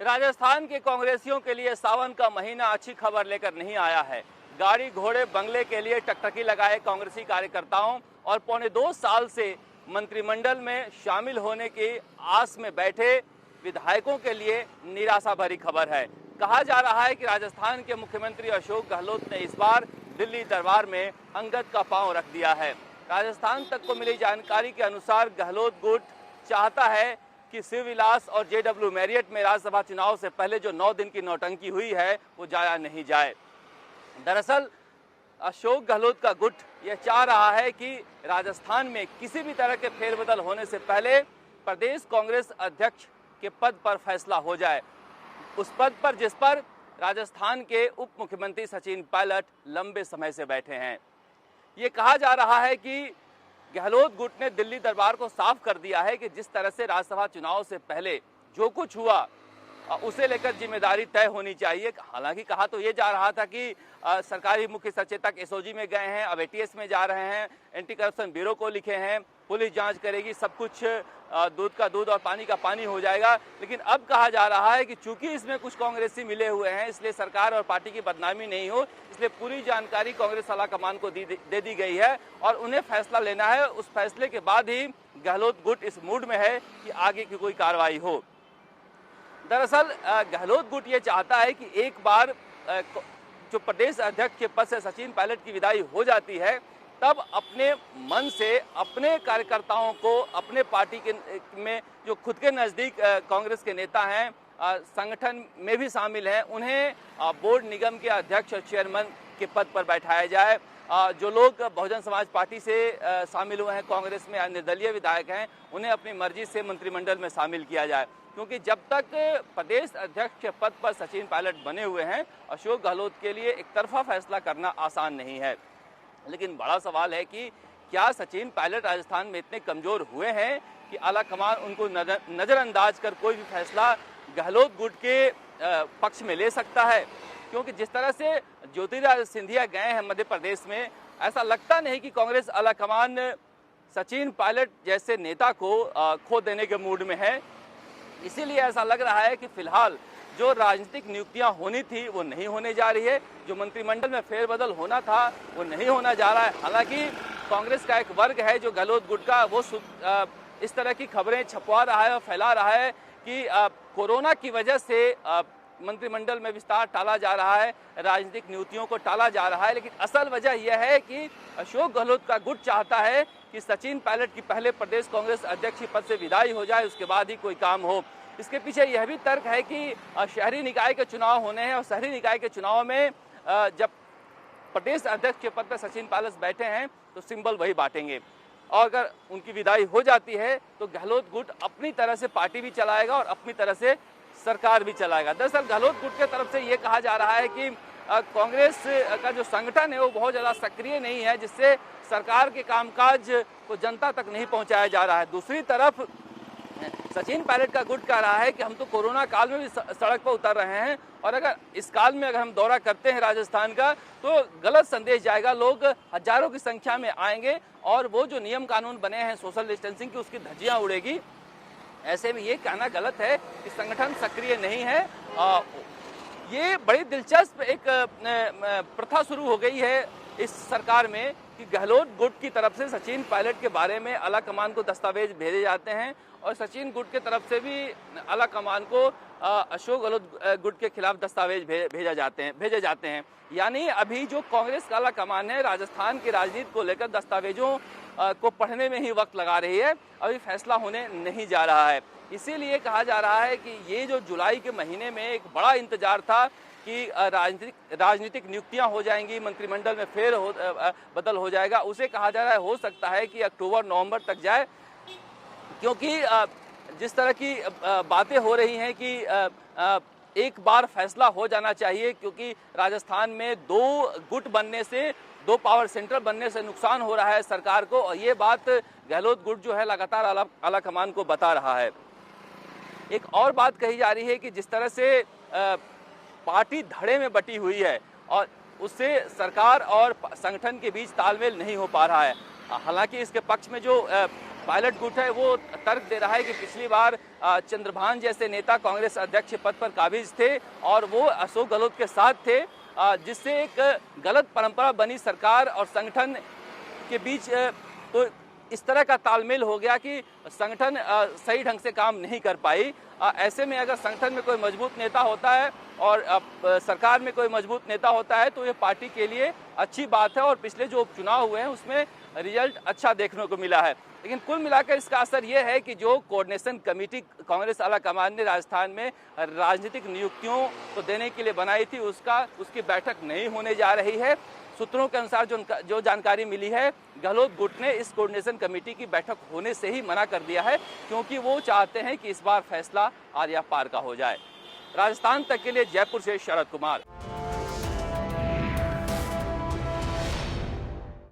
राजस्थान के कांग्रेसियों के लिए सावन का महीना अच्छी खबर लेकर नहीं आया है। गाड़ी घोड़े बंगले के लिए टकटकी लगाए कांग्रेसी कार्यकर्ताओं और पौने 2 साल से मंत्रिमंडल में शामिल होने की आस में बैठे विधायकों के लिए निराशा भरी खबर है। कहा जा रहा है कि राजस्थान के मुख्यमंत्री अशोक गहलोत ने इस बार दिल्ली दरबार में अंगद का पांव रख दिया है। राजस्थान तक को मिली जानकारी के अनुसार गहलोत गुट चाहता है कि शिवविलास और जेडब्ल्यू मैरियट में राज्यसभा चुनाव से पहले जो 9 दिन की नौटंकी हुई है वो जाया नहीं जाए। दरअसल अशोक गहलोत का गुट यह चाह रहा है कि राजस्थान में किसी भी तरह के फेरबदल होने से पहले प्रदेश कांग्रेस अध्यक्ष के पद पर फैसला हो जाए, उस पद पर जिस पर राजस्थान के उप मुख्यमंत्री सचिन पायलट लंबे समय से बैठे हैं। ये कहा जा रहा है कि गहलोत गुट ने दिल्ली दरबार को साफ कर दिया है कि जिस तरह से राज्यसभा चुनाव से पहले जो कुछ हुआ उसे लेकर जिम्मेदारी तय होनी चाहिए। हालांकि कहा तो ये जा रहा था कि सरकारी मुख्य सचेतक एसओजी में गए हैं, अब एटीएस में जा रहे हैं, एंटी करप्शन ब्यूरो को लिखे हैं, पुलिस जांच करेगी, सब कुछ दूध का दूध और पानी का पानी हो जाएगा। लेकिन अब कहा जा रहा है कि चूंकि इसमें कुछ कांग्रेसी मिले हुए हैं, इसलिए सरकार और पार्टी की बदनामी नहीं हो, इसलिए पूरी जानकारी कांग्रेस आला कमान को दे दी गई है और उन्हें फैसला लेना है। उस फैसले के बाद ही गहलोत गुट इस मूड में है कि आगे की कोई कार्रवाई हो। दरअसल गहलोत गुट ये चाहता है कि एक बार जो प्रदेश अध्यक्ष के पद से सचिन पायलट की विदाई हो जाती है, तब अपने मन से अपने कार्यकर्ताओं को अपने पार्टी के में जो खुद के नज़दीक कांग्रेस के नेता हैं, संगठन में भी शामिल हैं, उन्हें बोर्ड निगम के अध्यक्ष और चेयरमैन के पद पर बैठाया जाए। जो लोग बहुजन समाज पार्टी से शामिल हुए हैं, कांग्रेस में निर्दलीय विधायक हैं, उन्हें अपनी मर्जी से मंत्रिमंडल में शामिल किया जाए। क्योंकि जब तक प्रदेश अध्यक्ष के पद पर सचिन पायलट बने हुए हैं, अशोक गहलोत के लिए एक तरफा फैसला करना आसान नहीं है। लेकिन बड़ा सवाल है कि क्या सचिन पायलट राजस्थान में इतने कमजोर हुए हैं कि आला कमान उनको नजरअंदाज कर कोई भी फैसला गहलोत गुट के पक्ष में ले सकता है? क्योंकि जिस तरह से ज्योतिरादित्य सिंधिया गए हैं मध्य प्रदेश में, ऐसा लगता नहीं कि कांग्रेस आला कमान सचिन पायलट जैसे नेता को खो देने के मूड में है। इसीलिए ऐसा लग रहा है कि फिलहाल जो राजनीतिक नियुक्तियां होनी थी वो नहीं होने जा रही है, जो मंत्रिमंडल में फेरबदल होना था वो नहीं होना जा रहा है। हालांकि कांग्रेस का एक वर्ग है जो गहलोत गुट का, वो इस तरह की खबरें छपवा रहा है और फैला रहा है कि कोरोना की वजह से मंत्रिमंडल में विस्तार टाला जा रहा है, राजनीतिक नियुक्तियों को टाला जा रहा है। लेकिन असल वजह यह है कि अशोक गहलोत का गुट चाहता है कि सचिन पायलट की पहले प्रदेश कांग्रेस अध्यक्ष पद से विदाई हो जाए, उसके बाद ही कोई काम हो। इसके पीछे यह भी तर्क है कि शहरी निकाय के चुनाव होने हैं और शहरी निकाय के चुनाव में जब प्रदेश अध्यक्ष के पद पर सचिन पायलट बैठे हैं तो सिंबल वही बांटेंगे, और अगर उनकी विदाई हो जाती है तो गहलोत गुट अपनी तरह से पार्टी भी चलाएगा और अपनी तरह से सरकार भी चलाएगा। दरअसल गहलोत गुट के तरफ से ये कहा जा रहा है कि कांग्रेस का जो संगठन है वो बहुत ज़्यादा सक्रिय नहीं है, जिससे सरकार के कामकाज को जनता तक नहीं पहुंचाया जा रहा है। दूसरी तरफ सचिन पायलट का गुट कह रहा है कि हम तो कोरोना काल में भी सड़क पर उतर रहे हैं और अगर इस काल में अगर हम दौरा करते हैं राजस्थान का तो गलत संदेश जाएगा, लोग हजारों की संख्या में आएंगे और वो जो नियम कानून बने हैं सोशल डिस्टेंसिंग की, उसकी धज्जियां उड़ेगी। ऐसे में ये कहना गलत है कि संगठन सक्रिय नहीं है। ये बड़ी दिलचस्प एक प्रथा शुरू हो गई है इस सरकार में कि गहलोत गुट की तरफ से सचिन पायलट के बारे में आला कमान को दस्तावेज भेजे जाते हैं और सचिन गुट के तरफ से भी आला कमान को अशोक गहलोत गुट के खिलाफ दस्तावेज भेजे जाते हैं। यानी अभी जो कांग्रेस का आला कमान है राजस्थान की राजनीति को लेकर दस्तावेजों को पढ़ने में ही वक्त लगा रही है, अभी फैसला होने नहीं जा रहा है। इसीलिए कहा जा रहा है कि ये जो जुलाई के महीने में एक बड़ा इंतजार था कि राजनीतिक नियुक्तियां हो जाएंगी, मंत्रिमंडल में फेर बदल हो जाएगा, उसे कहा जा रहा है हो सकता है कि अक्टूबर नवंबर तक जाए। क्योंकि जिस तरह की बातें हो रही हैं कि एक बार फैसला हो जाना चाहिए, क्योंकि राजस्थान में 2 गुट बनने से, 2 पावर सेंटर बनने से नुकसान हो रहा है सरकार को, और ये बात गहलोत गुट जो है लगातार आला कमान को बता रहा है। एक और बात कही जा रही है कि जिस तरह से पार्टी धड़े में बटी हुई है और उससे सरकार और संगठन के बीच तालमेल नहीं हो पा रहा है। हालांकि इसके पक्ष में जो पायलट गुट है वो तर्क दे रहा है कि पिछली बार चंद्रभान जैसे नेता कांग्रेस अध्यक्ष पद पर काबिज थे और वो अशोक गहलोत के साथ थे, जिससे एक गलत परंपरा बनी सरकार और संगठन के बीच। तो इस तरह का तालमेल हो गया कि संगठन सही ढंग से काम नहीं कर पाई। ऐसे में अगर संगठन में कोई मजबूत नेता होता है और सरकार में कोई मजबूत नेता होता है तो ये पार्टी के लिए अच्छी बात है और पिछले जो उपचुनाव हुए हैं उसमें रिजल्ट अच्छा देखने को मिला है। लेकिन कुल मिलाकर इसका असर ये है कि जो कोऑर्डिनेशन कमेटी कांग्रेस आला कमान ने राजस्थान में राजनीतिक नियुक्तियों को देने के लिए बनाई थी उसकी बैठक नहीं होने जा रही है। सूत्रों के अनुसार जो जानकारी मिली है, गहलोत गुट ने इस कोऑर्डिनेशन कमेटी की बैठक होने से ही मना कर दिया है, क्योंकि वो चाहते हैं कि इस बार फैसला आर्या पार का हो जाए। राजस्थान तक के लिए जयपुर से शरद कुमार।